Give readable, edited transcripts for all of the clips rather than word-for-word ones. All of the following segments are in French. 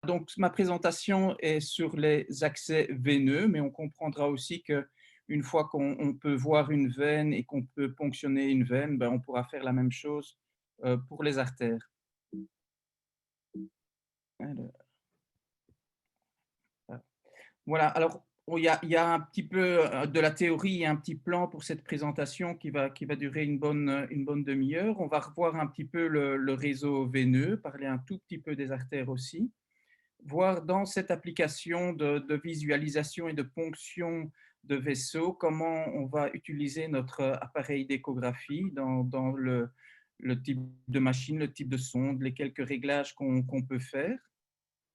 donc ma présentation est sur les accès veineux, mais on comprendra aussi qu'une fois qu'on peut voir une veine et qu'on peut ponctionner une veine, ben, on pourra faire la même chose pour les artères. Alors, voilà, alors il y a un petit peu de la théorie et un petit plan pour cette présentation qui va durer une bonne demi-heure. On va revoir un petit peu le réseau veineux, parler un tout petit peu des artères aussi, voir dans cette application de visualisation et de ponction de vaisseaux, comment on va utiliser notre appareil d'échographie dans le type de machine, le type de sonde, les quelques réglages qu'on peut faire.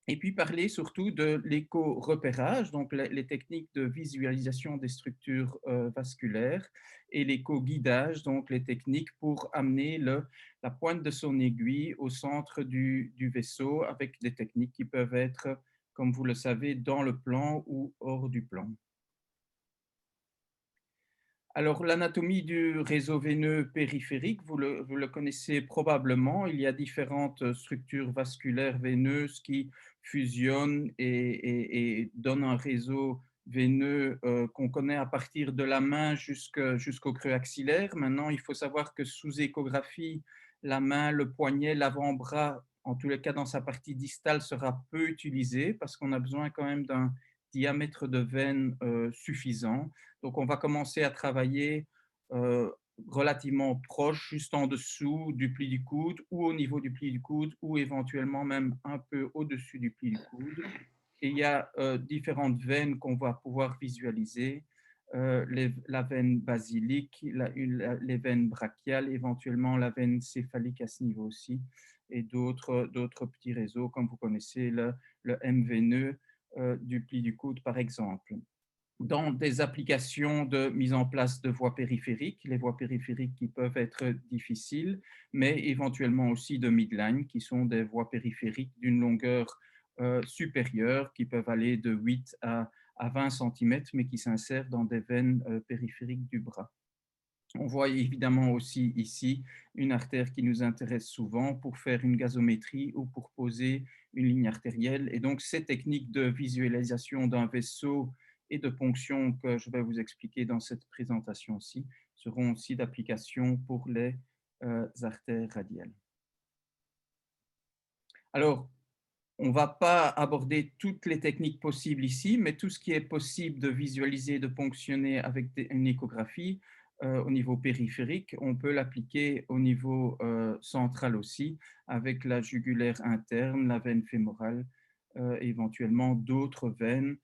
Et puis parler surtout de l'écho-repérage, donc les techniques de visualisation des structures vasculaires, et l'écho-guidage, donc les techniques pour amener la pointe de son aiguille au centre du vaisseau, avec des techniques qui peuvent être, comme vous le savez, dans le plan ou hors du plan. Alors, l'anatomie du réseau veineux périphérique, vous le connaissez probablement. Il y a différentes structures vasculaires veineuses qui fusionnent et donnent un réseau veineux qu'on connaît à partir de la main jusqu'au creux axillaire. Maintenant, il faut savoir que sous échographie, la main, le poignet, l'avant-bras, en tous les cas dans sa partie distale, sera peu utilisé parce qu'on a besoin quand même d'un diamètre de veine suffisant. Donc, on va commencer à travailler euh, relativement proche, juste en dessous du pli du coude ou au niveau du pli du coude ou éventuellement même un peu au-dessus du pli du coude. Et il y a différentes veines qu'on va pouvoir visualiser, la veine basilique, les veines brachiales, éventuellement la veine céphalique à ce niveau aussi, et d'autres petits réseaux, comme vous connaissez le M veineux du pli du coude, par exemple. Dans des applications de mise en place de voies périphériques, les voies périphériques qui peuvent être difficiles, mais éventuellement aussi de midline, qui sont des voies périphériques d'une longueur supérieure, qui peuvent aller de 8 à 20 cm, mais qui s'insèrent dans des veines périphériques du bras. On voit évidemment aussi ici une artère qui nous intéresse souvent pour faire une gazométrie ou pour poser une ligne artérielle. Et donc, ces techniques de visualisation d'un vaisseau et de ponction que je vais vous expliquer dans cette présentation-ci seront aussi d'application pour les artères radiales. Alors, on ne va pas aborder toutes les techniques possibles ici, mais tout ce qui est possible de visualiser, de ponctionner avec une échographie au niveau périphérique, on peut l'appliquer au niveau central aussi, avec la jugulaire interne, la veine fémorale, éventuellement d'autres veines,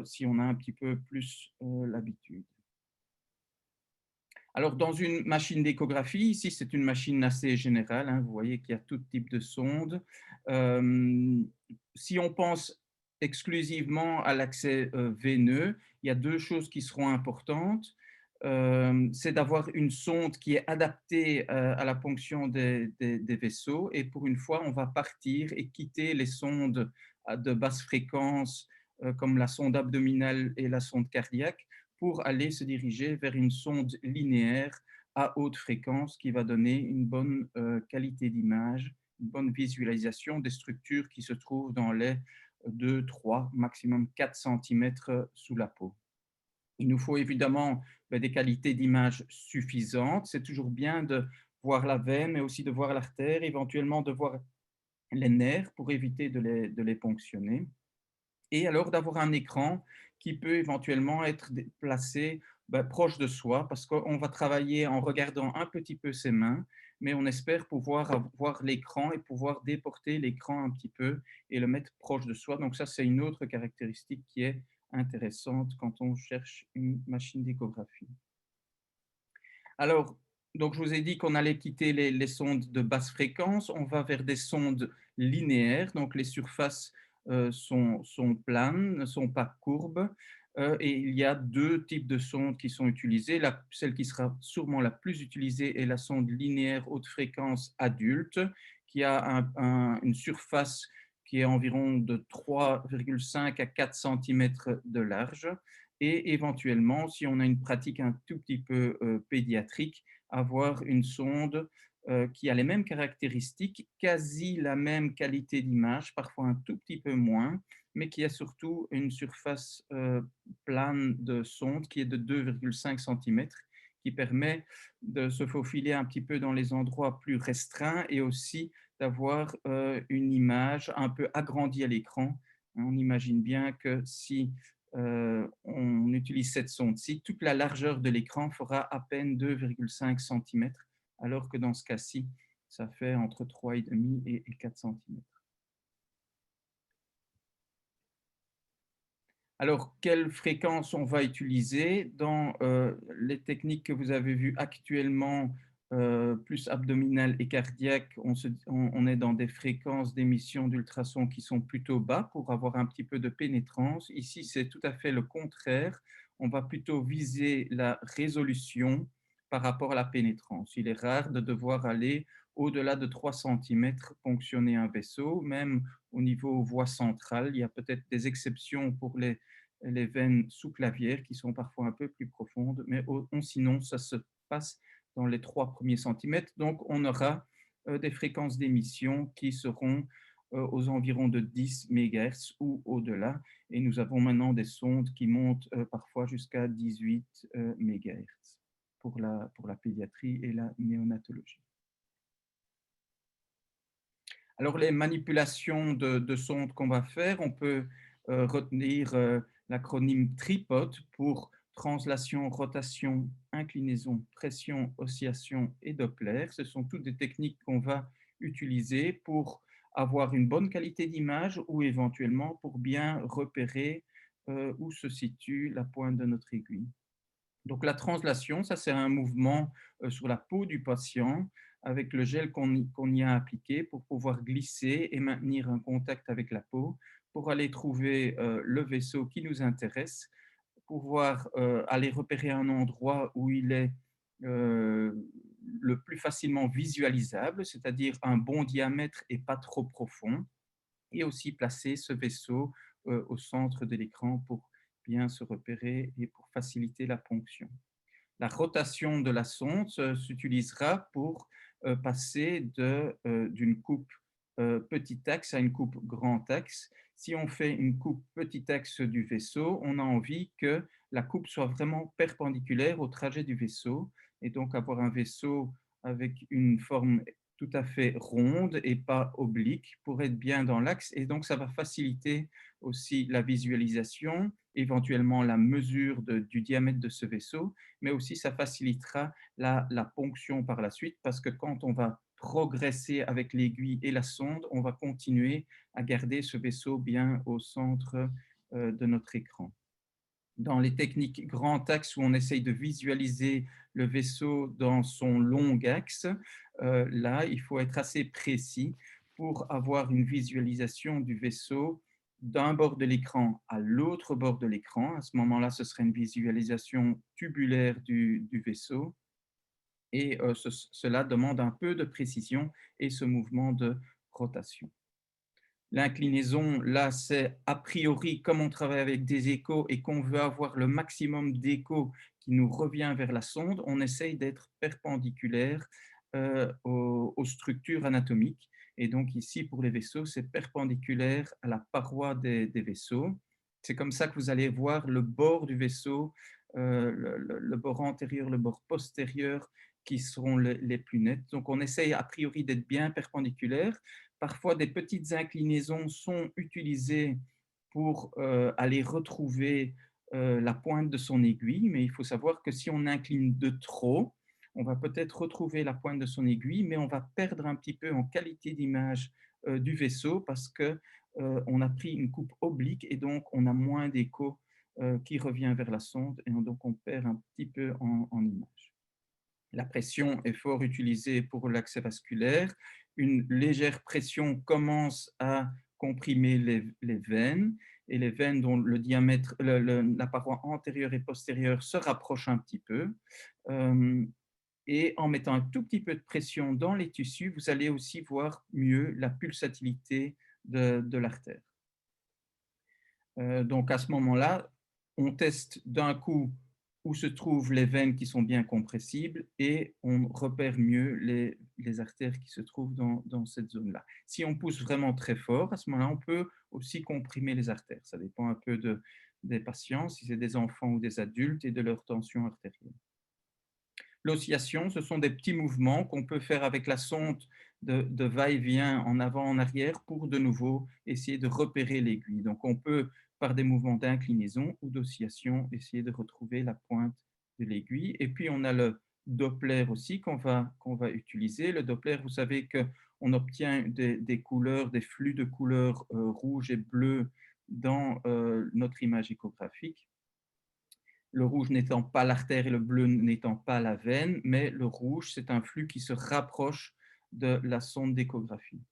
si on a un petit peu plus l'habitude. Alors, dans une machine d'échographie, ici c'est une machine assez générale, hein, vous voyez qu'il y a tout type de sonde. Si on pense exclusivement à l'accès veineux, il y a deux choses qui seront importantes. C'est d'avoir une sonde qui est adaptée à la ponction des vaisseaux, et pour une fois, on va partir et quitter les sondes de basse fréquence comme la sonde abdominale et la sonde cardiaque, pour aller se diriger vers une sonde linéaire à haute fréquence qui va donner une bonne qualité d'image, une bonne visualisation des structures qui se trouvent dans les 2, 3, maximum 4 cm sous la peau. Il nous faut évidemment des qualités d'image suffisantes. C'est toujours bien de voir la veine, mais aussi de voir l'artère, éventuellement de voir les nerfs pour éviter de les ponctionner. Et alors d'avoir un écran qui peut éventuellement être placé proche de soi, parce qu'on va travailler en regardant un petit peu ses mains, mais on espère pouvoir avoir l'écran et pouvoir déporter l'écran un petit peu et le mettre proche de soi. Donc ça, c'est une autre caractéristique qui est intéressante quand on cherche une machine d'échographie. Alors, donc je vous ai dit qu'on allait quitter les sondes de basse fréquence, on va vers des sondes linéaires, donc les surfaces sont planes, ne sont pas courbes, et il y a deux types de sondes qui sont utilisées. Celle qui sera sûrement la plus utilisée est la sonde linéaire haute fréquence adulte, qui a une surface qui est environ de 3,5 à 4 cm de large, et éventuellement, si on a une pratique un tout petit peu pédiatrique, avoir une sonde qui a les mêmes caractéristiques, quasi la même qualité d'image, parfois un tout petit peu moins, mais qui a surtout une surface plane de sonde qui est de 2,5 cm, qui permet de se faufiler un petit peu dans les endroits plus restreints et aussi d'avoir une image un peu agrandie à l'écran. On imagine bien que si on utilise cette sonde-ci, toute la largeur de l'écran fera à peine 2,5 cm, alors que dans ce cas-ci, ça fait entre 3,5 et 4 cm. Alors, quelle fréquence on va utiliser? Dans les techniques que vous avez vues actuellement, plus abdominales et cardiaques, on est dans des fréquences d'émission d'ultrasons qui sont plutôt bas pour avoir un petit peu de pénétrance. Ici, c'est tout à fait le contraire. On va plutôt viser la résolution par rapport à la pénétrance. Il est rare de devoir aller au-delà de 3 cm ponctionner un vaisseau, même au niveau voie centrale. Il y a peut-être des exceptions pour les veines sous-clavières qui sont parfois un peu plus profondes, mais sinon, ça se passe dans les 3 premiers centimètres. Donc, on aura des fréquences d'émission qui seront aux environs de 10 MHz ou au-delà. Et nous avons maintenant des sondes qui montent parfois jusqu'à 18 MHz pour la pédiatrie et la néonatologie. Alors, les manipulations de sondes qu'on va faire, on peut retenir l'acronyme TRIPOD pour translation, rotation, inclinaison, pression, oscillation et Doppler. Ce sont toutes des techniques qu'on va utiliser pour avoir une bonne qualité d'image ou éventuellement pour bien repérer où se situe la pointe de notre aiguille. Donc la translation, ça c'est un mouvement sur la peau du patient avec le gel qu'on y a appliqué pour pouvoir glisser et maintenir un contact avec la peau pour aller trouver le vaisseau qui nous intéresse, pouvoir aller repérer un endroit où il est le plus facilement visualisable, c'est-à-dire un bon diamètre et pas trop profond, et aussi placer ce vaisseau au centre de l'écran pour bien se repérer et pour faciliter la ponction. La rotation de la sonde s'utilisera pour passer d'une coupe petit axe à une coupe grand axe. Si on fait une coupe petit axe du vaisseau, on a envie que la coupe soit vraiment perpendiculaire au trajet du vaisseau et donc avoir un vaisseau avec une forme tout à fait ronde et pas oblique pour être bien dans l'axe. Et donc, ça va faciliter aussi la visualisation, éventuellement la mesure du diamètre de ce vaisseau, mais aussi ça facilitera la ponction par la suite parce que quand on va progresser avec l'aiguille et la sonde, on va continuer à garder ce vaisseau bien au centre de notre écran. Dans les techniques grand axe où on essaye de visualiser le vaisseau dans son long axe, là, il faut être assez précis pour avoir une visualisation du vaisseau d'un bord de l'écran à l'autre bord de l'écran. À ce moment-là, ce serait une visualisation tubulaire du vaisseau et cela demande un peu de précision et ce mouvement de rotation. L'inclinaison, là, c'est a priori, comme on travaille avec des échos et qu'on veut avoir le maximum d'écho qui nous revient vers la sonde, on essaye d'être perpendiculaire aux structures anatomiques. Et donc ici, pour les vaisseaux, c'est perpendiculaire à la paroi des vaisseaux. C'est comme ça que vous allez voir le bord du vaisseau, le bord antérieur, le bord postérieur, qui seront les plus nets. Donc on essaye a priori d'être bien perpendiculaire. Parfois, des petites inclinaisons sont utilisées pour aller retrouver la pointe de son aiguille, mais il faut savoir que si on incline de trop, on va peut-être retrouver la pointe de son aiguille, mais on va perdre un petit peu en qualité d'image du vaisseau parce que on a pris une coupe oblique et donc on a moins d'écho qui revient vers la sonde et donc on perd un petit peu en image. La pression est fort utilisée pour l'accès vasculaire. Une légère pression commence à comprimer les veines et les veines dont le diamètre, la paroi antérieure et postérieure se rapprochent un petit peu. Et en mettant un tout petit peu de pression dans les tissus, vous allez aussi voir mieux la pulsatilité de l'artère. Donc à ce moment-là, on teste d'un coup où se trouvent les veines qui sont bien compressibles et on repère mieux les artères qui se trouvent dans cette zone-là. Si on pousse vraiment très fort, à ce moment-là, on peut aussi comprimer les artères. Ça dépend un peu des patients, si c'est des enfants ou des adultes, et de leur tension artérielle. L'oscillation, ce sont des petits mouvements qu'on peut faire avec la sonde de va-et-vient en avant, en arrière, pour de nouveau essayer de repérer l'aiguille. Donc on peut, par des mouvements d'inclinaison ou d'oscillation, essayer de retrouver la pointe de l'aiguille. Et puis on a le Doppler aussi qu'on va utiliser. Le Doppler, vous savez qu'on obtient des couleurs, des flux de couleurs rouge et bleu dans notre image échographique. Le rouge n'étant pas l'artère et le bleu n'étant pas la veine, mais le rouge, c'est un flux qui se rapproche de la sonde d'échographie.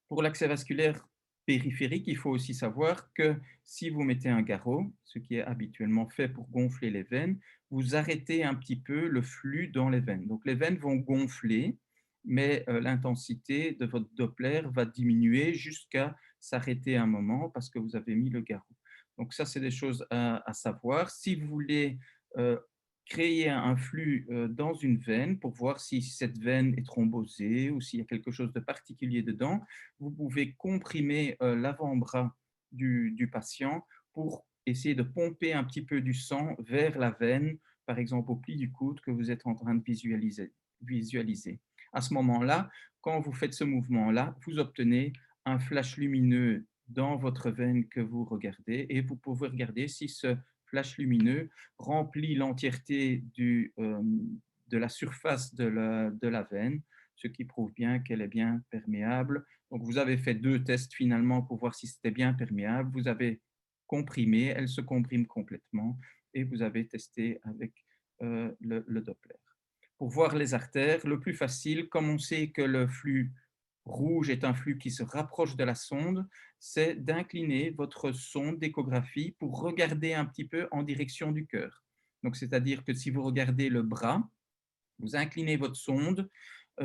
Pour l'accès vasculaire périphérique, il faut aussi savoir que si vous mettez un garrot, ce qui est habituellement fait pour gonfler les veines, vous arrêtez un petit peu le flux dans les veines. Donc les veines vont gonfler, mais l'intensité de votre Doppler va diminuer jusqu'à s'arrêter un moment parce que vous avez mis le garrot. Donc ça, c'est des choses à savoir. Si vous voulez euh, créer un flux dans une veine pour voir si cette veine est thrombosée ou s'il y a quelque chose de particulier dedans, vous pouvez comprimer l'avant-bras du patient pour essayer de pomper un petit peu du sang vers la veine, par exemple au pli du coude que vous êtes en train de visualiser. À ce moment-là, quand vous faites ce mouvement-là, vous obtenez un flash lumineux dans votre veine que vous regardez et vous pouvez regarder si ce flash lumineux remplit l'entièreté de la surface de la veine, ce qui prouve bien qu'elle est bien perméable. Donc, vous avez fait 2 tests finalement pour voir si c'était bien perméable. Vous avez comprimé, elle se comprime complètement et vous avez testé avec le Doppler. Pour voir les artères, le plus facile, comme on sait que le flux rouge est un flux qui se rapproche de la sonde, c'est d'incliner votre sonde d'échographie pour regarder un petit peu en direction du cœur. Donc, c'est-à-dire que si vous regardez le bras, vous inclinez votre sonde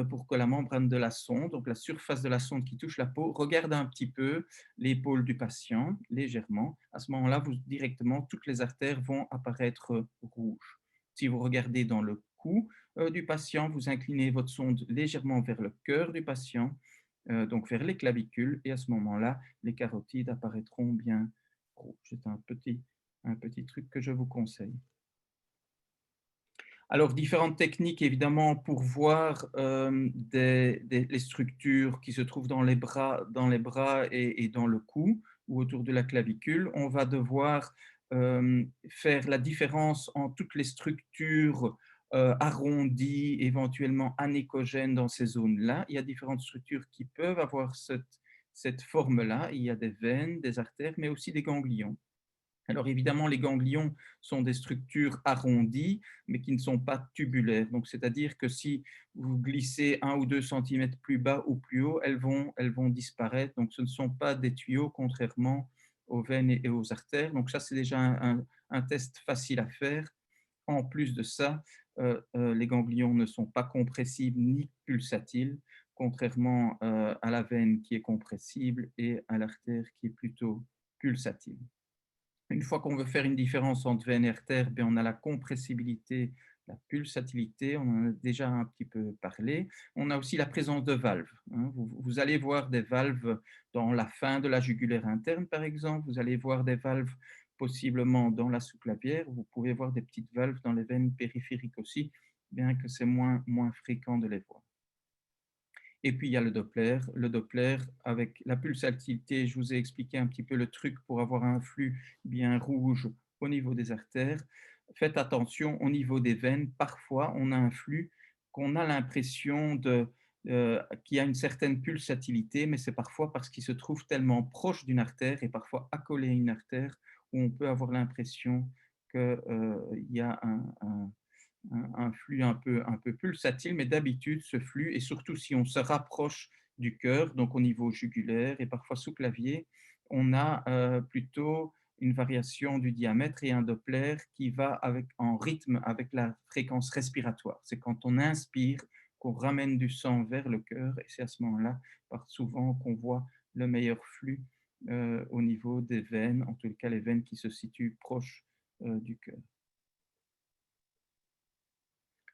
pour que la membrane de la sonde, donc la surface de la sonde qui touche la peau, regarde un petit peu l'épaule du patient, légèrement. À ce moment-là, directement, toutes les artères vont apparaître rouges. Si vous regardez dans le cou du patient, vous inclinez votre sonde légèrement vers le cœur du patient, donc vers les clavicules, et à ce moment-là, les carotides apparaîtront bien rouges. C'est un petit truc que je vous conseille. Alors, différentes techniques, évidemment, pour voir les structures qui se trouvent dans les bras et dans le cou ou autour de la clavicule. On va devoir faire la différence entre toutes les structures arrondies, éventuellement anéchogènes dans ces zones-là. Il y a différentes structures qui peuvent avoir cette forme-là. Il y a des veines, des artères, mais aussi des ganglions. Alors évidemment, les ganglions sont des structures arrondies, mais qui ne sont pas tubulaires. Donc, c'est-à-dire que si vous glissez 1 ou 2 centimètres plus bas ou plus haut, elles vont disparaître. Donc, ce ne sont pas des tuyaux, contrairement aux veines et aux artères. Donc, ça, c'est déjà un test facile à faire. En plus de ça, les ganglions ne sont pas compressibles ni pulsatiles, contrairement à la veine qui est compressible et à l'artère qui est plutôt pulsatile. Une fois qu'on veut faire une différence entre veine et artère, on a la compressibilité, la pulsatilité, on en a déjà un petit peu parlé. On a aussi la présence de valves. Vous allez voir des valves dans la fin de la jugulaire interne, par exemple. Vous allez voir des valves possiblement dans la sous-clavière. Vous pouvez voir des petites valves dans les veines périphériques aussi, bien que c'est moins fréquent de les voir. Et puis, il y a le Doppler. Le Doppler, avec la pulsatilité, je vous ai expliqué un petit peu le truc pour avoir un flux bien rouge au niveau des artères. Faites attention au niveau des veines. Parfois, on a un flux qu'on a l'impression qu'il a une certaine pulsatilité, mais c'est parfois parce qu'il se trouve tellement proche d'une artère et parfois accolé à une artère où on peut avoir l'impression qu'il y a un flux un peu pulsatile, mais d'habitude, ce flux, et surtout si on se rapproche du cœur, donc au niveau jugulaire et parfois sous-clavier, on a plutôt une variation du diamètre et un Doppler qui va en rythme avec la fréquence respiratoire. C'est quand on inspire qu'on ramène du sang vers le cœur et c'est à ce moment-là, souvent, qu'on voit le meilleur flux au niveau des veines, en tout cas les veines qui se situent proches du cœur.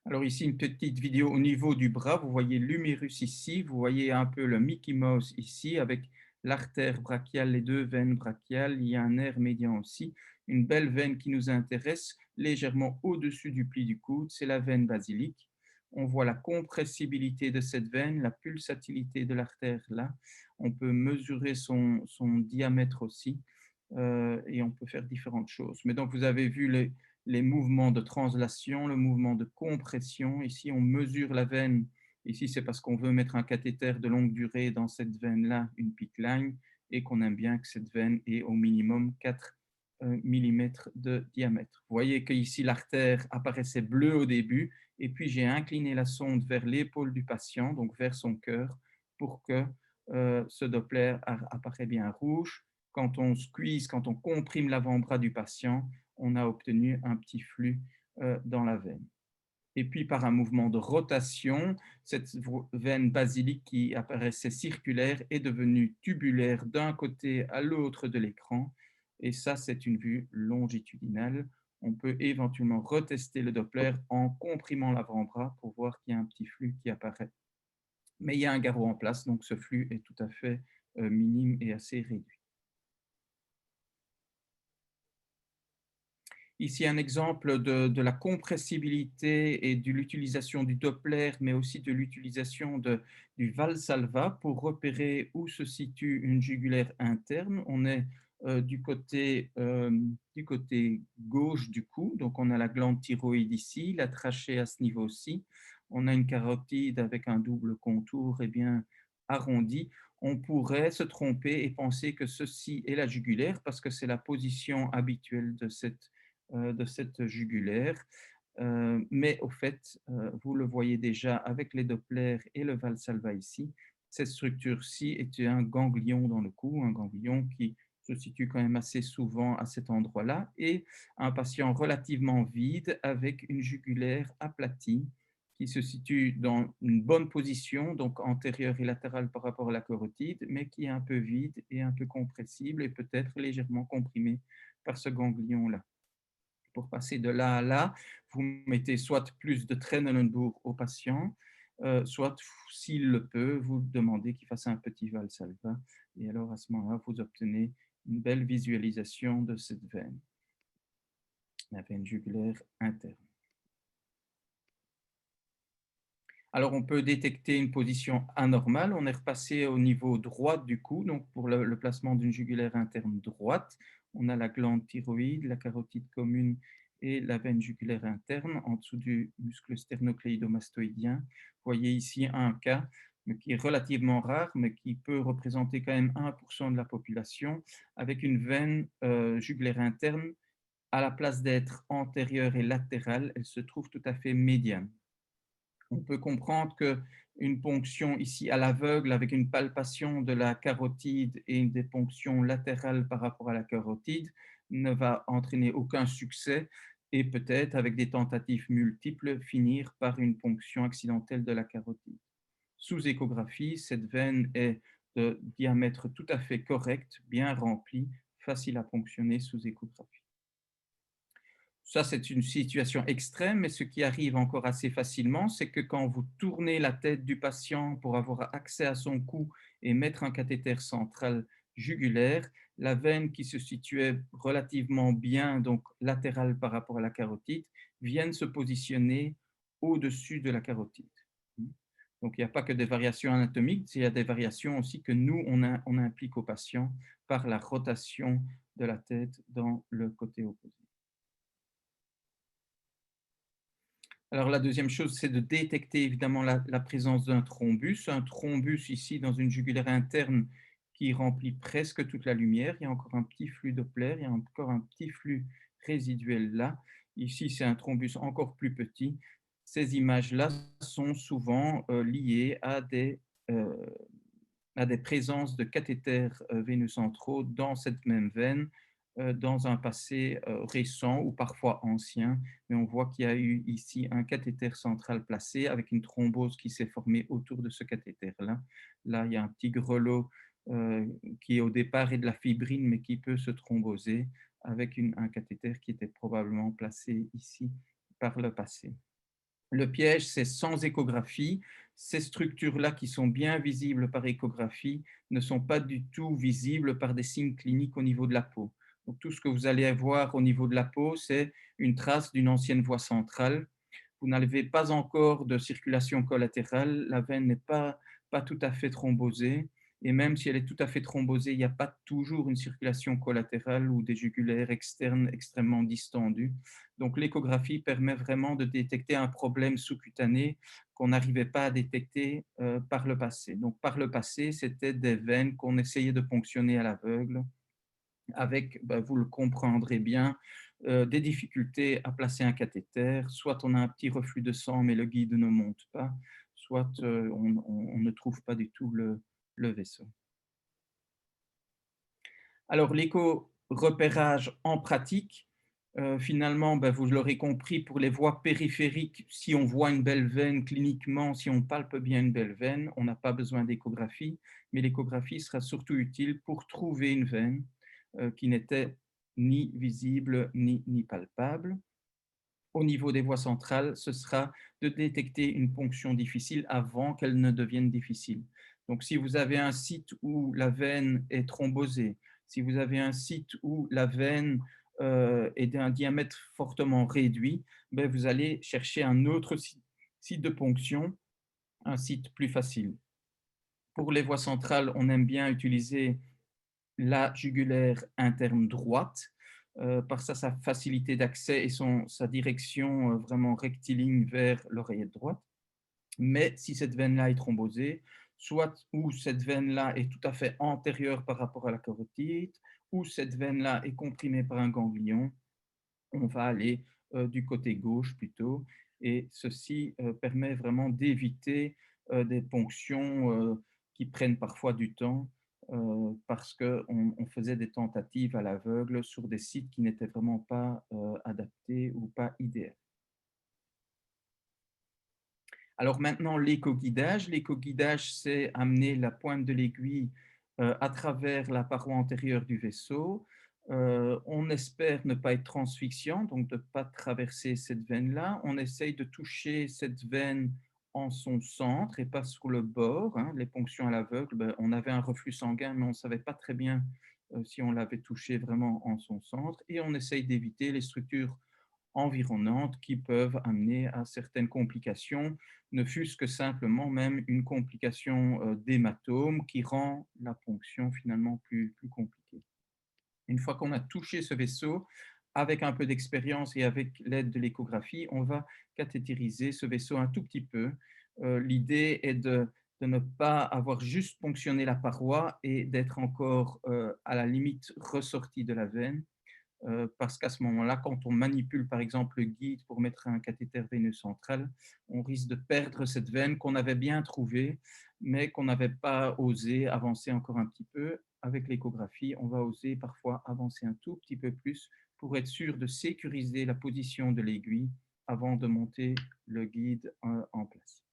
Alors ici, une petite vidéo au niveau du bras. Vous voyez l'humérus ici, vous voyez un peu le Mickey Mouse ici avec l'artère brachiale, les deux veines brachiales. Il y a un nerf médian aussi. Une belle veine qui nous intéresse légèrement au-dessus du pli du coude, c'est la veine basilique. On voit la compressibilité de cette veine, la pulsatilité de l'artère là. On peut mesurer son diamètre aussi et on peut faire différentes choses. Mais donc, vous avez vu les mouvements de translation, le mouvement de compression. Ici, on mesure la veine. Ici, c'est parce qu'on veut mettre un cathéter de longue durée dans cette veine-là, une PICC line, et qu'on aime bien que cette veine ait au minimum 4 mm de diamètre. Vous voyez qu'ici, l'artère apparaissait bleue au début, et puis j'ai incliné la sonde vers l'épaule du patient, donc vers son cœur, pour que ce Doppler apparaît bien rouge. Quand on squeeze, quand on comprime l'avant-bras du patient, on a obtenu un petit flux dans la veine. Et puis, par un mouvement de rotation, cette veine basilique qui apparaissait circulaire est devenue tubulaire d'un côté à l'autre de l'écran. Et ça, c'est une vue longitudinale. On peut éventuellement retester le Doppler en comprimant l'avant-bras pour voir qu'il y a un petit flux qui apparaît. Mais il y a un garrot en place, donc ce flux est tout à fait minime et assez réduit. Ici, un exemple de la compressibilité et de l'utilisation du Doppler, mais aussi de l'utilisation du Valsalva pour repérer où se situe une jugulaire interne. On est du côté gauche du cou, donc on a la glande thyroïde ici, la trachée à ce niveau-ci. On a une carotide avec un double contour et bien arrondi. On pourrait se tromper et penser que ceci est la jugulaire parce que c'est la position habituelle de cette jugulaire. Mais au fait, vous le voyez déjà avec les Doppler et le Valsalva ici, cette structure-ci est un ganglion dans le cou, un ganglion qui se situe quand même assez souvent à cet endroit-là, et un patient relativement vide avec une jugulaire aplatie qui se situe dans une bonne position, donc antérieure et latérale par rapport à la carotide, mais qui est un peu vide et un peu compressible et peut-être légèrement comprimée par ce ganglion-là. Pour passer de là à là, vous mettez soit plus de Trendelenburg au patient, soit, s'il le peut, vous demandez qu'il fasse un petit Valsalva. Et alors, à ce moment-là, vous obtenez une belle visualisation de cette veine, la veine jugulaire interne. Alors, on peut détecter une position anormale. On est repassé au niveau droit du cou, donc pour le placement d'une jugulaire interne droite. On a la glande thyroïde, la carotide commune et la veine jugulaire interne en dessous du muscle sternocléidomastoïdien. Vous voyez ici un cas qui est relativement rare, mais qui peut représenter quand même 1% de la population, avec une veine jugulaire interne à la place d'être antérieure et latérale, elle se trouve tout à fait médiane. On peut comprendre qu'une ponction ici à l'aveugle avec une palpation de la carotide et des ponctions latérales par rapport à la carotide ne va entraîner aucun succès et peut-être avec des tentatives multiples finir par une ponction accidentelle de la carotide. Sous échographie, cette veine est de diamètre tout à fait correct, bien remplie, facile à ponctionner sous échographie. Ça, c'est une situation extrême, mais ce qui arrive encore assez facilement, c'est que quand vous tournez la tête du patient pour avoir accès à son cou et mettre un cathéter central jugulaire, la veine qui se situait relativement bien, donc latérale par rapport à la carotide, vient se positionner au-dessus de la carotide. Donc, il n'y a pas que des variations anatomiques, il y a des variations aussi que nous, on implique au patient par la rotation de la tête dans le côté opposé. Alors la deuxième chose, c'est de détecter évidemment la présence d'un thrombus. Un thrombus ici dans une jugulaire interne qui remplit presque toute la lumière. Il y a encore un petit flux Doppler, il y a encore un petit flux résiduel là. Ici, c'est un thrombus encore plus petit. Ces images-là sont souvent liées euh, à des présences de cathéters veineux centraux dans cette même veine dans un passé récent ou parfois ancien, mais on voit qu'il y a eu ici un cathéter central placé avec une thrombose qui s'est formée autour de ce cathéter-là. Là, il y a un petit grelot qui au départ est de la fibrine, mais qui peut se thromboser avec un cathéter qui était probablement placé ici par le passé. Le piège, c'est sans échographie. Ces structures-là qui sont bien visibles par échographie ne sont pas du tout visibles par des signes cliniques au niveau de la peau. Donc, tout ce que vous allez voir au niveau de la peau, c'est une trace d'une ancienne voie centrale. Vous n'avez pas encore de circulation collatérale, la veine n'est pas tout à fait thrombosée, et même si elle est tout à fait thrombosée, il n'y a pas toujours une circulation collatérale ou des jugulaires externes extrêmement distendus. Donc l'échographie permet vraiment de détecter un problème sous-cutané qu'on n'arrivait pas à détecter par le passé. Donc par le passé, c'était des veines qu'on essayait de ponctionner à l'aveugle avec, ben, vous le comprendrez bien, des difficultés à placer un cathéter, soit on a un petit reflux de sang mais le guide ne monte pas, soit on ne trouve pas du tout le vaisseau. Alors l'écho-repérage en pratique, finalement, ben, vous l'aurez compris, pour les voies périphériques, si on voit une belle veine cliniquement, si on palpe bien une belle veine, on n'a pas besoin d'échographie, mais l'échographie sera surtout utile pour trouver une veine qui n'était ni visible ni palpable. Au niveau des voies centrales, ce sera de détecter une ponction difficile avant qu'elle ne devienne difficile. Donc, si vous avez un site où la veine est thrombosée, si vous avez un site où la veine est d'un diamètre fortement réduit, ben, vous allez chercher un autre site de ponction, un site plus facile. Pour les voies centrales, on aime bien utiliser la jugulaire interne droite, par sa facilité d'accès et sa direction vraiment rectiligne vers l'oreillette droite. Mais si cette veine-là est thrombosée, soit ou cette veine-là est tout à fait antérieure par rapport à la carotide, ou cette veine-là est comprimée par un ganglion, on va aller du côté gauche plutôt. Et ceci permet vraiment d'éviter des ponctions qui prennent parfois du temps parce qu'on faisait des tentatives à l'aveugle sur des sites qui n'étaient vraiment pas adaptés ou pas idéaux. Alors maintenant, l'éco-guidage. L'éco-guidage, c'est amener la pointe de l'aiguille à travers la paroi antérieure du vaisseau. On espère ne pas être transfixiant, donc de ne pas traverser cette veine-là. On essaye de toucher cette veine en son centre et pas sur le bord, hein. Les ponctions à l'aveugle, ben, on avait un reflux sanguin, mais on ne savait pas très bien si on l'avait touché vraiment en son centre. Et on essaye d'éviter les structures environnantes qui peuvent amener à certaines complications, ne fût-ce que simplement même une complication d'hématome qui rend la ponction finalement plus compliquée. Une fois qu'on a touché ce vaisseau, avec un peu d'expérience et avec l'aide de l'échographie, on va cathétériser ce vaisseau un tout petit peu. L'idée est de ne pas avoir juste ponctionné la paroi et d'être encore à la limite ressorti de la veine, parce qu'à ce moment-là, quand on manipule par exemple le guide pour mettre un cathéter veineux central, on risque de perdre cette veine qu'on avait bien trouvée, mais qu'on n'avait pas osé avancer encore un petit peu. Avec l'échographie, on va oser parfois avancer un tout petit peu plus pour être sûr de sécuriser la position de l'aiguille avant de monter le guide en place.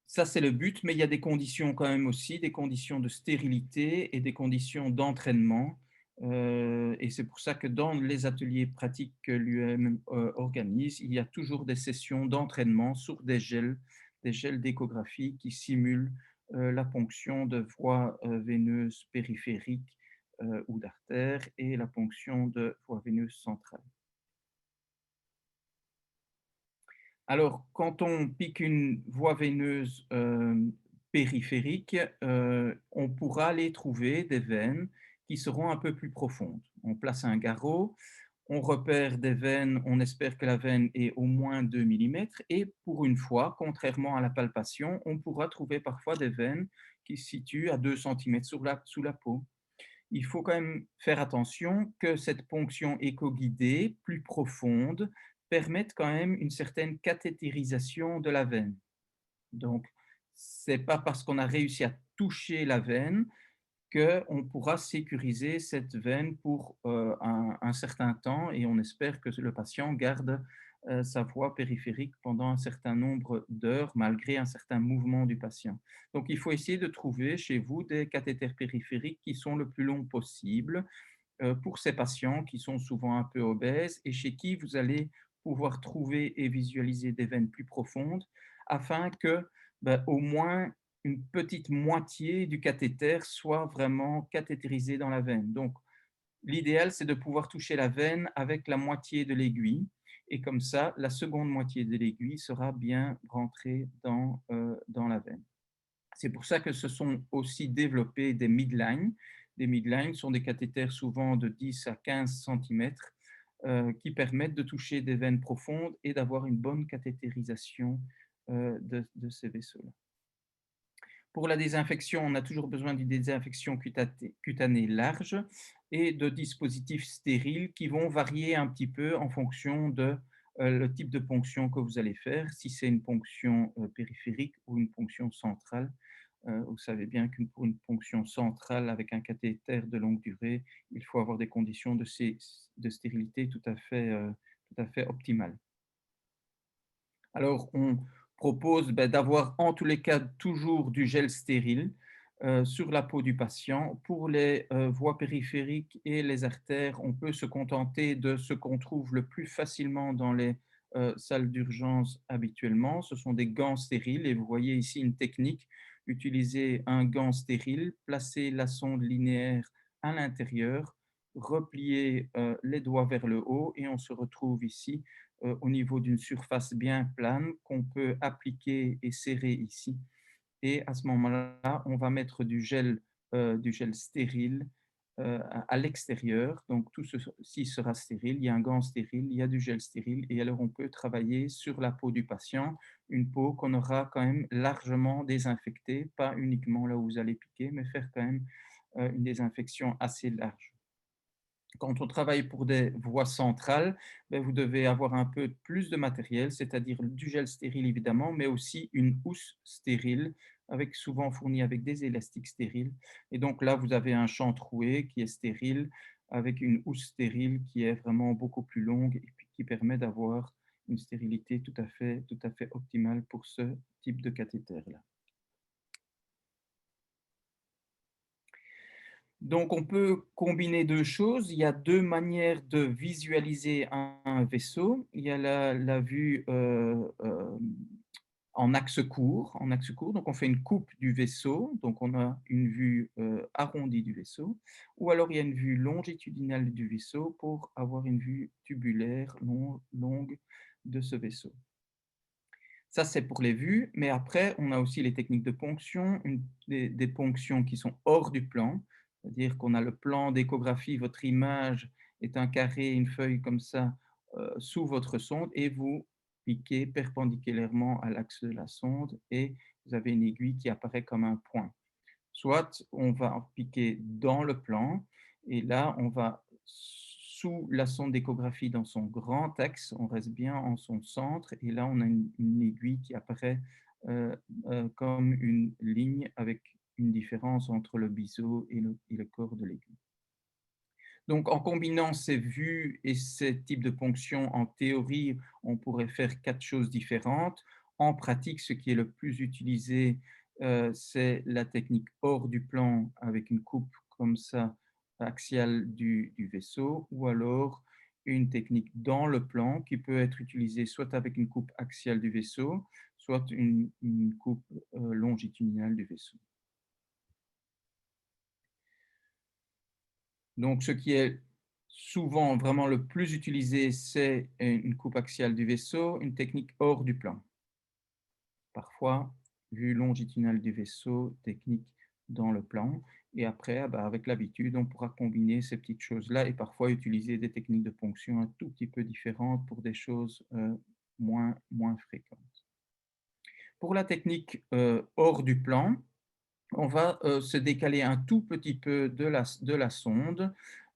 Ça, c'est le but, mais il y a des conditions quand même aussi, des conditions de stérilité et des conditions d'entraînement. Et c'est pour ça que dans les ateliers pratiques que l'UM organise, il y a toujours des sessions d'entraînement sur des gels d'échographie qui simulent la ponction de voies veineuses périphériques ou d'artères et la ponction de voies veineuses centrales. Alors, quand on pique une voie veineuse périphérique, on pourra aller trouver des veines qui seront un peu plus profondes. On place un garrot, on repère des veines, on espère que la veine est au moins 2 millimètres, et pour une fois, contrairement à la palpation, on pourra trouver parfois des veines qui se situent à 2 centimètres sous la peau. Il faut quand même faire attention que cette ponction éco-guidée, plus profonde, permette quand même une certaine cathétérisation de la veine. Donc, ce n'est pas parce qu'on a réussi à toucher la veine qu'on pourra sécuriser cette veine pour un certain temps, et on espère que le patient garde sa voie périphérique pendant un certain nombre d'heures malgré un certain mouvement du patient. Donc il faut essayer de trouver chez vous des cathéters périphériques qui sont le plus longs possible pour ces patients qui sont souvent un peu obèses et chez qui vous allez pouvoir trouver et visualiser des veines plus profondes afin que au moins une petite moitié du cathéter soit vraiment cathétérisée dans la veine. Donc, l'idéal, c'est de pouvoir toucher la veine avec la moitié de l'aiguille et comme ça, la seconde moitié de l'aiguille sera bien rentrée dans la veine. C'est pour ça que se sont aussi développés des midlines. Les midlines sont des cathéters souvent de 10 à 15 centimètres qui permettent de toucher des veines profondes et d'avoir une bonne cathétérisation de ces vaisseaux-là. Pour la désinfection, on a toujours besoin d'une désinfection cutanée large et de dispositifs stériles qui vont varier un petit peu en fonction de le type de ponction que vous allez faire, si c'est une ponction périphérique ou une ponction centrale. Vous savez bien que pour une ponction centrale avec un cathéter de longue durée, il faut avoir des conditions de stérilité tout à fait optimales. Alors, on propose d'avoir en tous les cas toujours du gel stérile sur la peau du patient. Pour les voies périphériques et les artères, on peut se contenter de ce qu'on trouve le plus facilement dans les salles d'urgence habituellement. Ce sont des gants stériles et vous voyez ici une technique. Utiliser un gant stérile, placer la sonde linéaire à l'intérieur, replier les doigts vers le haut et on se retrouve ici au niveau d'une surface bien plane qu'on peut appliquer et serrer ici. Et à ce moment-là, on va mettre du gel stérile à l'extérieur. Donc tout ceci sera stérile. Il y a un gant stérile, il y a du gel stérile. Et alors on peut travailler sur la peau du patient, une peau qu'on aura quand même largement désinfectée, pas uniquement là où vous allez piquer, mais faire quand même une désinfection assez large. Quand on travaille pour des voies centrales, vous devez avoir un peu plus de matériel, c'est-à-dire du gel stérile évidemment, mais aussi une housse stérile, souvent fournie avec des élastiques stériles. Et donc là, vous avez un champ troué qui est stérile, avec une housse stérile qui est vraiment beaucoup plus longue et puis qui permet d'avoir une stérilité tout à fait optimale pour ce type de cathéter-là. Donc, on peut combiner deux choses. Il y a deux manières de visualiser un vaisseau. Il y a la vue en axe court, Donc, on fait une coupe du vaisseau. Donc, on a une vue arrondie du vaisseau. Ou alors, il y a une vue longitudinale du vaisseau pour avoir une vue tubulaire longue de ce vaisseau. Ça, c'est pour les vues, mais après, on a aussi les techniques de ponction, des ponctions qui sont hors du plan, c'est-à-dire qu'on a le plan d'échographie, votre image est un carré, une feuille comme ça, sous votre sonde, et vous piquez perpendiculairement à l'axe de la sonde, et vous avez une aiguille qui apparaît comme un point. Soit on va en piquer dans le plan, et là, on va sous la sonde d'échographie dans son grand axe, on reste bien en son centre, et là, on a une aiguille qui apparaît comme une ligne avec une différence entre le biseau et le corps de l'aiguille. Donc, en combinant ces vues et ces types de ponctions, en théorie, on pourrait faire 4 choses différentes. En pratique, ce qui est le plus utilisé, c'est la technique hors du plan avec une coupe comme ça axiale du vaisseau, ou alors une technique dans le plan qui peut être utilisée soit avec une coupe axiale du vaisseau, soit une coupe longitudinale du vaisseau. Donc, ce qui est souvent vraiment le plus utilisé, c'est une coupe axiale du vaisseau, une technique hors du plan. Parfois, vue longitudinale du vaisseau, technique dans le plan. Et après, avec l'habitude, on pourra combiner ces petites choses-là et parfois utiliser des techniques de ponction un tout petit peu différentes pour des choses moins fréquentes. Pour la technique hors du plan, on va se décaler un tout petit peu de la sonde.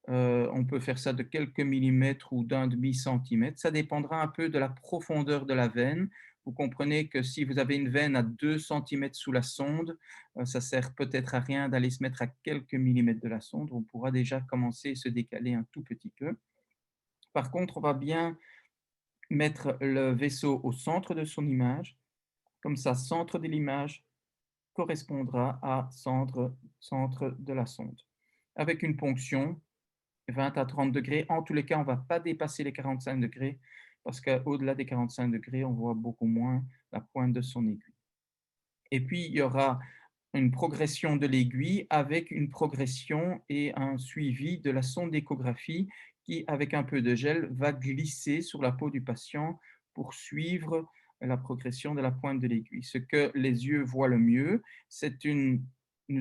On peut faire ça de quelques millimètres ou d'un demi-centimètre. Ça dépendra un peu de la profondeur de la veine. Vous comprenez que si vous avez une veine à 2 centimètres sous la sonde, ça sert peut-être à rien d'aller se mettre à quelques millimètres de la sonde. On pourra déjà commencer à se décaler un tout petit peu. Par contre, on va bien mettre le vaisseau au centre de son image. Comme ça, centre de l'image, correspondra à centre de la sonde. Avec une ponction 20 à 30 degrés, en tous les cas, on ne va pas dépasser les 45 degrés parce qu'au-delà des 45 degrés, on voit beaucoup moins la pointe de son aiguille. Et puis, il y aura une progression de l'aiguille avec une progression et un suivi de la sonde d'échographie qui, avec un peu de gel, va glisser sur la peau du patient pour suivre la progression de la pointe de l'aiguille. Ce que les yeux voient le mieux, c'est une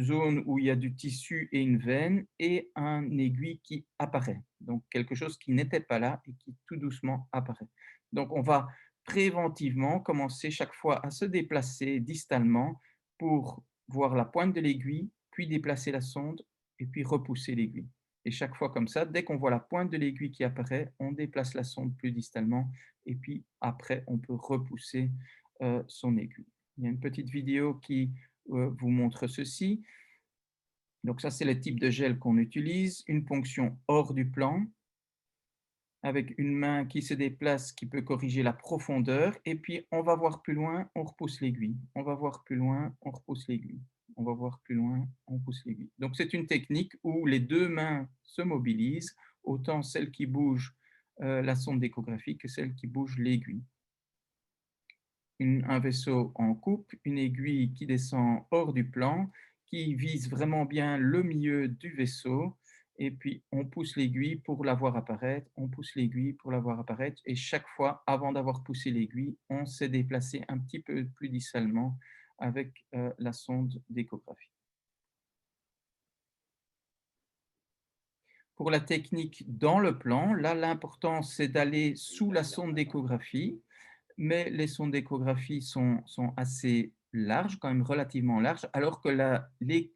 zone où il y a du tissu et une veine et un aiguille qui apparaît. Donc, quelque chose qui n'était pas là et qui tout doucement apparaît. Donc, on va préventivement commencer chaque fois à se déplacer distalement pour voir la pointe de l'aiguille, puis déplacer la sonde et puis repousser l'aiguille. Et chaque fois comme ça, dès qu'on voit la pointe de l'aiguille qui apparaît, on déplace la sonde plus distalement et puis après, on peut repousser son aiguille. Il y a une petite vidéo qui vous montre ceci. Donc ça, c'est le type de gel qu'on utilise, une ponction hors du plan, avec une main qui se déplace, qui peut corriger la profondeur, et puis on va voir plus loin, on repousse l'aiguille. On va voir plus loin, on repousse l'aiguille. On va voir plus loin, on pousse l'aiguille. Donc c'est une technique où les deux mains se mobilisent, autant celle qui bouge la sonde d'échographie que celle qui bouge l'aiguille. Un vaisseau en coupe, une aiguille qui descend hors du plan, qui vise vraiment bien le milieu du vaisseau, et puis on pousse l'aiguille pour la voir apparaître, on pousse l'aiguille pour la voir apparaître, et chaque fois, avant d'avoir poussé l'aiguille, on s'est déplacé un petit peu plus distalement avec la sonde d'échographie. Pour la technique dans le plan, là, l'important, c'est d'aller sous la sonde d'échographie, mais les sondes d'échographie sont assez larges, quand même relativement larges, alors que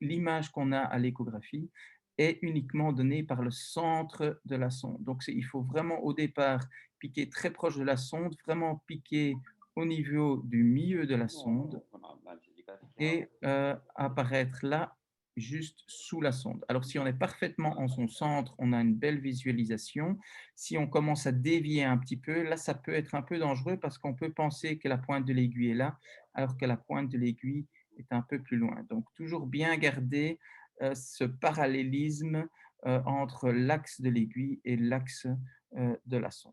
l'image qu'on a à l'échographie est uniquement donnée par le centre de la sonde. Donc, il faut vraiment au départ piquer très proche de la sonde, vraiment piquer au niveau du milieu de la sonde et apparaître là, juste sous la sonde. Alors, si on est parfaitement en son centre, on a une belle visualisation. Si on commence à dévier un petit peu, là, ça peut être un peu dangereux parce qu'on peut penser que la pointe de l'aiguille est là, alors que la pointe de l'aiguille est un peu plus loin. Donc, toujours bien garder ce parallélisme entre l'axe de l'aiguille et l'axe de la sonde.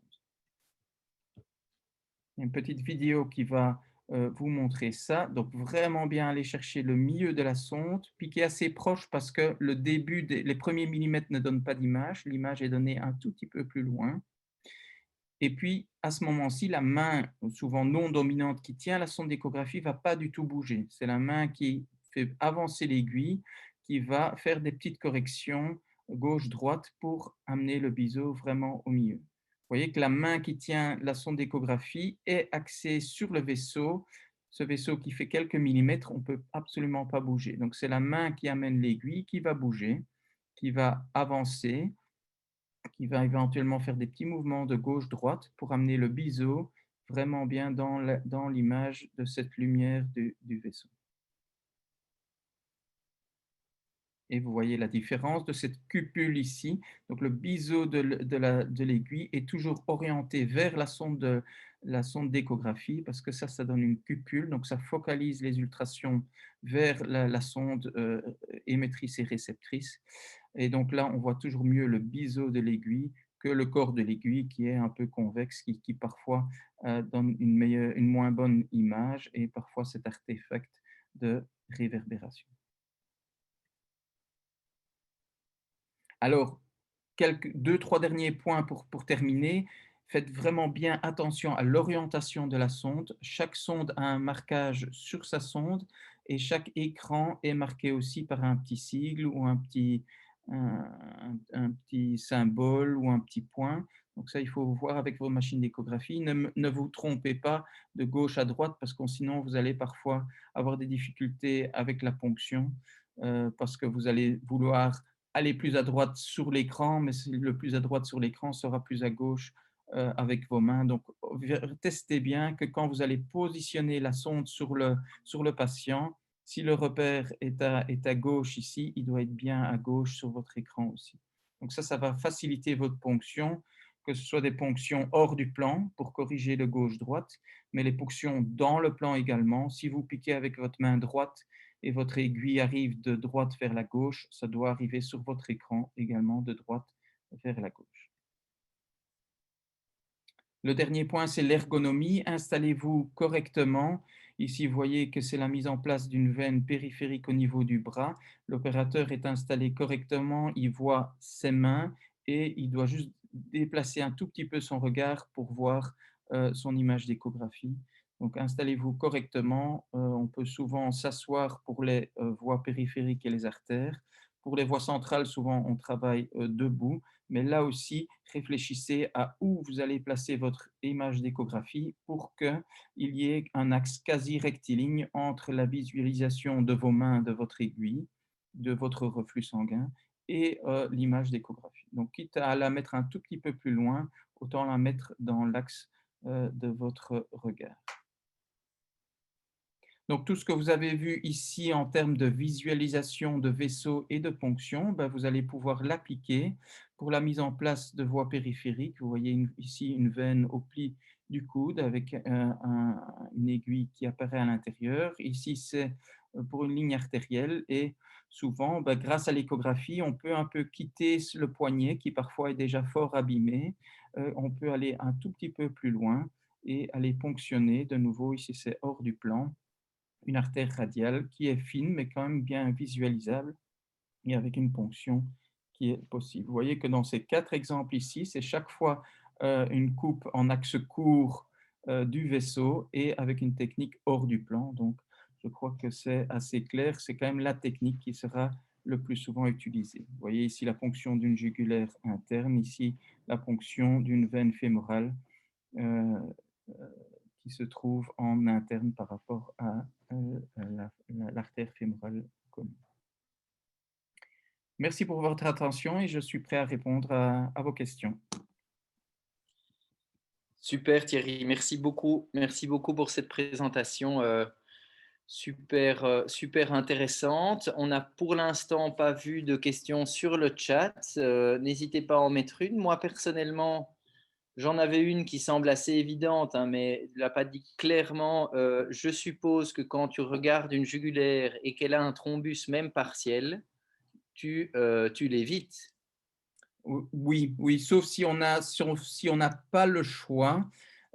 Une petite vidéo qui va vous montrer ça. Donc, vraiment bien aller chercher le milieu de la sonde, piquer assez proche parce que le début, les premiers millimètres ne donnent pas d'image. L'image est donnée un tout petit peu plus loin. Et puis, à ce moment-ci, la main, souvent non dominante, qui tient la sonde d'échographie, ne va pas du tout bouger. C'est la main qui fait avancer l'aiguille, qui va faire des petites corrections gauche-droite pour amener le biseau vraiment au milieu. Vous voyez que la main qui tient la sonde d'échographie est axée sur le vaisseau. Ce vaisseau qui fait quelques millimètres, on ne peut absolument pas bouger. Donc, c'est la main qui amène l'aiguille qui va bouger, qui va avancer, qui va éventuellement faire des petits mouvements de gauche-droite pour amener le biseau vraiment bien dans l'image de cette lumière du vaisseau. Et vous voyez la différence de cette cupule ici. Donc le biseau de l'aiguille est toujours orienté vers la sonde d'échographie parce que ça donne une cupule. Donc ça focalise les ultrations vers la sonde émettrice et réceptrice. Et donc là, on voit toujours mieux le biseau de l'aiguille que le corps de l'aiguille qui est un peu convexe, qui parfois donne une moins bonne image et parfois cet artefact de réverbération. Alors, deux, trois derniers points pour terminer. Faites vraiment bien attention à l'orientation de la sonde. Chaque sonde a un marquage sur sa sonde et chaque écran est marqué aussi par un petit sigle ou un petit symbole ou un petit point. Donc ça, il faut voir avec vos machines d'échographie. Ne vous trompez pas de gauche à droite parce que sinon, vous allez parfois avoir des difficultés avec la ponction parce que vous allez vouloir aller plus à droite sur l'écran, mais le plus à droite sur l'écran sera plus à gauche avec vos mains. Donc, testez bien que quand vous allez positionner la sonde sur le patient, si le repère est à gauche ici, il doit être bien à gauche sur votre écran aussi. Donc ça va faciliter votre ponction, que ce soit des ponctions hors du plan pour corriger le gauche-droite, mais les ponctions dans le plan également. Si vous piquez avec votre main droite et votre aiguille arrive de droite vers la gauche, ça doit arriver sur votre écran également de droite vers la gauche. Le dernier point, c'est l'ergonomie. Installez-vous correctement. Ici, vous voyez que c'est la mise en place d'une veine périphérique au niveau du bras. L'opérateur est installé correctement, il voit ses mains et il doit juste déplacer un tout petit peu son regard pour voir son image d'échographie. Donc, installez-vous correctement. On peut souvent s'asseoir pour les voies périphériques et les artères. Pour les voies centrales, souvent, on travaille debout. Mais là aussi, réfléchissez à où vous allez placer votre image d'échographie pour qu'il y ait un axe quasi rectiligne entre la visualisation de vos mains, de votre aiguille, de votre reflux sanguin et l'image d'échographie. Donc, quitte à la mettre un tout petit peu plus loin, autant la mettre dans l'axe de votre regard. Donc, tout ce que vous avez vu ici en termes de visualisation de vaisseaux et de ponction, ben, vous allez pouvoir l'appliquer pour la mise en place de voies périphériques. Vous voyez ici une veine au pli du coude avec une aiguille qui apparaît à l'intérieur. Ici, c'est pour une ligne artérielle et souvent, ben, grâce à l'échographie, on peut un peu quitter le poignet qui parfois est déjà fort abîmé. On peut aller un tout petit peu plus loin et aller ponctionner. De nouveau, ici, c'est hors du plan une artère radiale qui est fine, mais quand même bien visualisable et avec une ponction qui est possible. Vous voyez que dans ces 4 exemples ici, c'est chaque fois une coupe en axe court du vaisseau et avec une technique hors du plan. Donc, je crois que c'est assez clair. C'est quand même la technique qui sera le plus souvent utilisée. Vous voyez ici la ponction d'une jugulaire interne, ici la ponction d'une veine fémorale euh, qui se trouve en interne par rapport à l'artère fémorale commune. Merci pour votre attention et je suis prêt à répondre à vos questions. Super Thierry, merci beaucoup. Merci beaucoup pour cette présentation super intéressante. On n'a pour l'instant pas vu de questions sur le chat. N'hésitez pas à en mettre une. Moi, personnellement, j'en avais une qui semble assez évidente, hein, mais ne l'a pas dit clairement. Je suppose que quand tu regardes une jugulaire et qu'elle a un thrombus même partiel, tu l'évites. Oui, oui, sauf si on n'a pas le choix,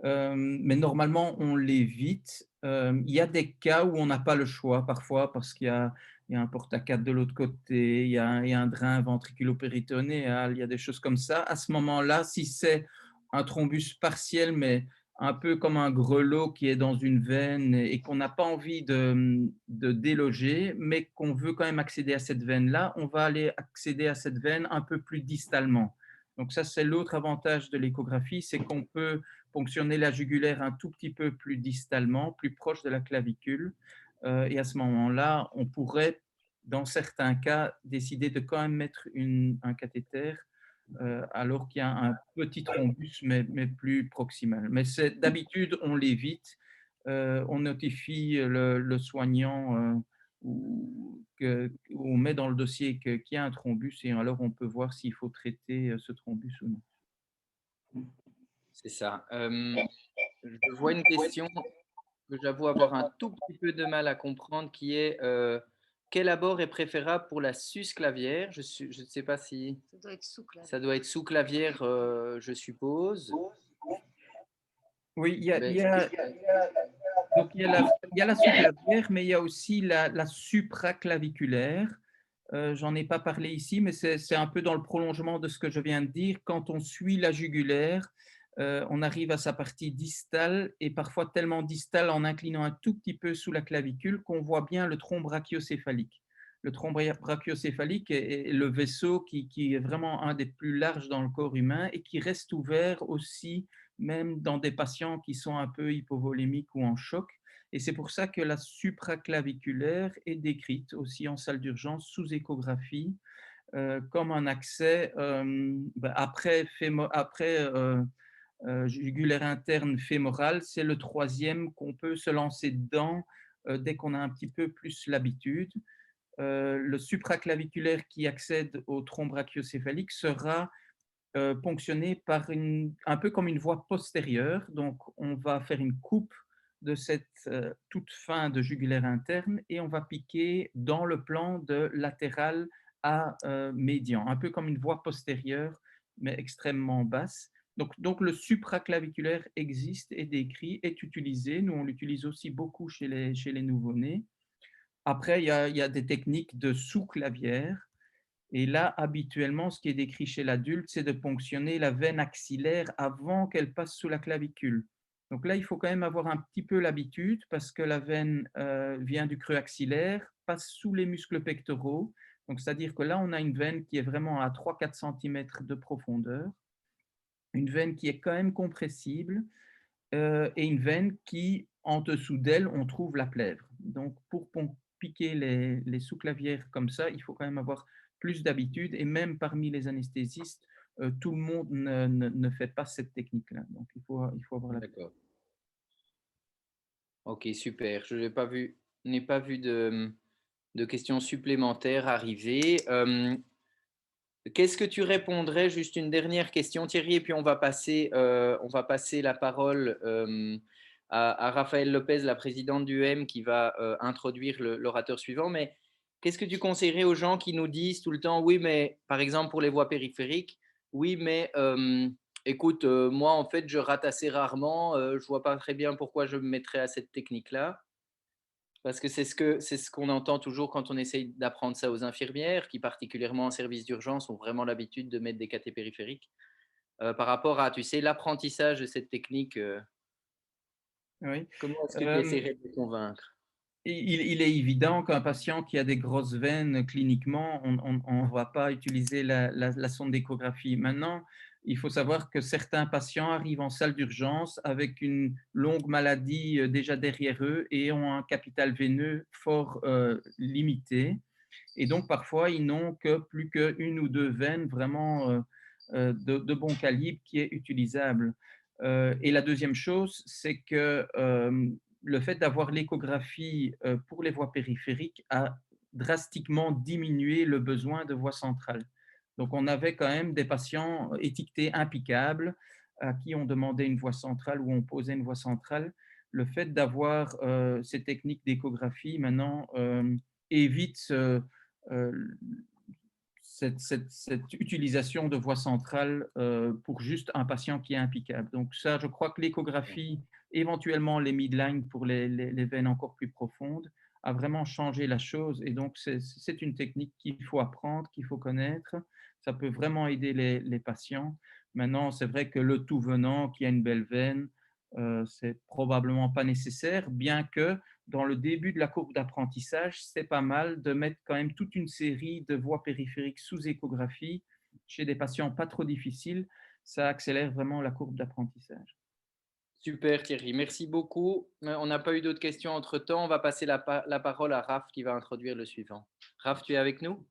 mais normalement on l'évite. Il y a des cas où on n'a pas le choix parfois parce qu'il y a un porte-à-4 de l'autre côté, il y a un drain ventriculo-péritonéal, il y a des choses comme ça. À ce moment-là, si c'est un thrombus partiel, mais un peu comme un grelot qui est dans une veine et qu'on n'a pas envie de déloger, mais qu'on veut quand même accéder à cette veine-là, on va aller accéder à cette veine un peu plus distalement. Donc ça, c'est l'autre avantage de l'échographie, c'est qu'on peut ponctionner la jugulaire un tout petit peu plus distalement, plus proche de la clavicule. Et à ce moment-là, on pourrait, dans certains cas, décider de quand même mettre un cathéter alors qu'il y a un petit thrombus, mais plus proximal. Mais d'habitude, on l'évite, on notifie le soignant ou on met dans le dossier qu'il y a un thrombus et alors on peut voir s'il faut traiter ce thrombus ou non. C'est ça. Je vois une question que j'avoue avoir un tout petit peu de mal à comprendre, qui est quel abord est préférable pour la sus clavière? Je ne sais pas si Ça doit être sous clavier. ça doit être sous clavière, je suppose. Oui, Mais donc il y a la sous-clavière, mais il y a aussi la supraclaviculaire. J'en ai pas parlé ici, mais c'est un peu dans le prolongement de ce que je viens de dire. Quand on suit la jugulaire, on arrive à sa partie distale et parfois tellement distale en inclinant un tout petit peu sous la clavicule qu'on voit bien le tronc brachiocéphalique. Le tronc brachiocéphalique est le vaisseau qui est vraiment un des plus larges dans le corps humain et qui reste ouvert aussi même dans des patients qui sont un peu hypovolémiques ou en choc. Et c'est pour ça que la supraclaviculaire est décrite aussi en salle d'urgence sous échographie comme un accès après jugulaire interne fémorale. C'est le troisième qu'on peut se lancer dedans dès qu'on a un petit peu plus l'habitude. Le supraclaviculaire qui accède au tronc brachiocéphalique sera ponctionné par un peu comme une voie postérieure. Donc, on va faire une coupe de cette toute fin de jugulaire interne et on va piquer dans le plan de latéral à médian, un peu comme une voie postérieure, mais extrêmement basse. Donc le supraclaviculaire existe, est décrit, est utilisé. Nous, on l'utilise aussi beaucoup chez les nouveau-nés. Après, il y a des techniques de sous-clavière. Et là, habituellement, ce qui est décrit chez l'adulte, c'est de ponctionner la veine axillaire avant qu'elle passe sous la clavicule. Donc là, il faut quand même avoir un petit peu l'habitude parce que la veine vient du creux axillaire, passe sous les muscles pectoraux. Donc, c'est-à-dire que là, on a une veine qui est vraiment à 3-4 cm de profondeur, une veine qui est quand même compressible et une veine qui, en dessous d'elle, on trouve la plèvre. Donc, pour piquer les sous-clavières comme ça, il faut quand même avoir plus d'habitude. Et même parmi les anesthésistes, tout le monde ne fait pas cette technique-là. Donc, il faut avoir l'habitude. D'accord. Ok, super. N'ai pas vu de questions supplémentaires arriver. Qu'est-ce que tu répondrais? Juste une dernière question, Thierry, et puis on va passer la parole à Raphaël Lopez, la présidente du M, qui va introduire l'orateur suivant. Mais qu'est-ce que tu conseillerais aux gens qui nous disent tout le temps, oui, mais par exemple pour les voies périphériques, oui, mais écoute, moi en fait, je rate assez rarement, je vois pas très bien pourquoi je me mettrais à cette technique-là. Parce que c'est ce qu'on entend toujours quand on essaye d'apprendre ça aux infirmières, qui particulièrement en service d'urgence ont vraiment l'habitude de mettre des cathéters périphériques. Par rapport à, tu sais, l'apprentissage de cette technique, Oui. comment est-ce que tu Euh, essaierais de les convaincre? il est évident qu'un patient qui a des grosses veines cliniquement, on ne va pas utiliser la sonde d'échographie. Maintenant, il faut savoir que certains patients arrivent en salle d'urgence avec une longue maladie déjà derrière eux et ont un capital veineux fort limité. Et donc, parfois, ils n'ont que plus qu'une ou deux veines vraiment de bon calibre qui est utilisable. Et la deuxième chose, c'est que le fait d'avoir l'échographie pour les voies périphériques a drastiquement diminué le besoin de voie centrale. Donc, on avait quand même des patients étiquetés impeccables à qui on demandait une voie centrale ou on posait une voie centrale. Le fait d'avoir ces techniques d'échographie maintenant évite cette utilisation de voie centrale pour juste un patient qui est impicable. Donc ça, je crois que l'échographie, éventuellement les midlines pour les veines encore plus profondes, a vraiment changé la chose. Et donc, c'est une technique qu'il faut apprendre, qu'il faut connaître. Ça peut vraiment aider les patients. Maintenant, c'est vrai que le tout venant qui a une belle veine, c'est probablement pas nécessaire, bien que dans le début de la courbe d'apprentissage, c'est pas mal de mettre quand même toute une série de voies périphériques sous échographie chez des patients pas trop difficiles. Ça accélère vraiment la courbe d'apprentissage. Super Thierry, merci beaucoup. On n'a pas eu d'autres questions entre-temps. On va passer la parole à Raph qui va introduire le suivant. Raph, tu es avec nous?